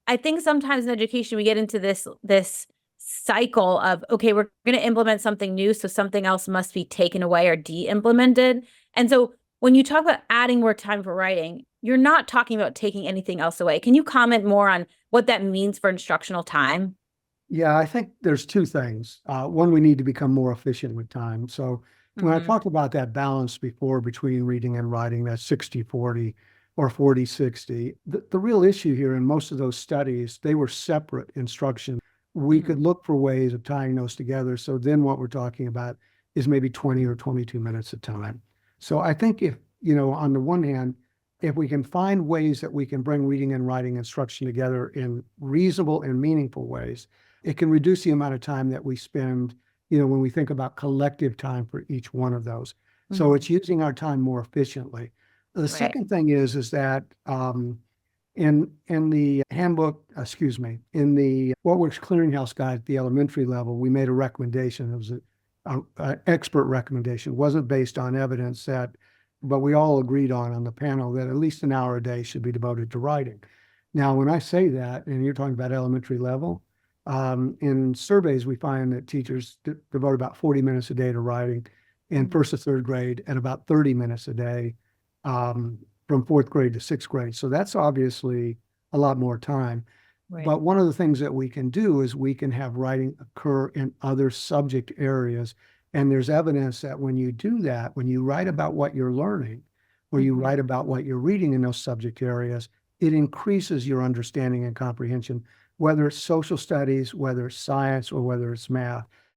I think sometimes in education we get into this cycle of, okay, we're going to implement something new, so something else must be taken away or de-implemented. And so when you talk about adding more time for writing, you're not talking about taking anything else away. Can you comment more on what that means for instructional time? Yeah, I think there's two things. One, we need to become more efficient with time. So when I Hmm. talked about that balance before between reading and writing, that 60-40 or 40-60, the real issue here in most of those studies, they were separate instruction. We Hmm. could look for ways of tying those together. So then what we're talking about is maybe 20 or 22 minutes of time. So I think if, on the one hand, if we can find ways that we can bring reading and writing instruction together in reasonable and meaningful ways, it can reduce the amount of time that we spend, when we think about collective time for each one of those. So Hmm. it's using our time more efficiently. The Right. second thing is that in the handbook, excuse me, in the What Works Clearinghouse Guide at the elementary level, we made a recommendation. It was an expert recommendation. It wasn't based on evidence but we all agreed on the panel that at least an hour a day should be devoted to writing. Now, when I say that, and you're talking about elementary level, in surveys, we find that teachers devote about 40 minutes a day to writing in Mhm. first to third grade and about 30 minutes a day from fourth grade to sixth grade. So that's obviously a lot more time. Right. But one of the things that we can do is we can have writing occur in other subject areas. And there's evidence that when you do that, when you write about what you're learning, or you Hmm. write about what you're reading in those subject areas, it increases your understanding and comprehension, whether it's social studies, whether it's science, or whether it's math.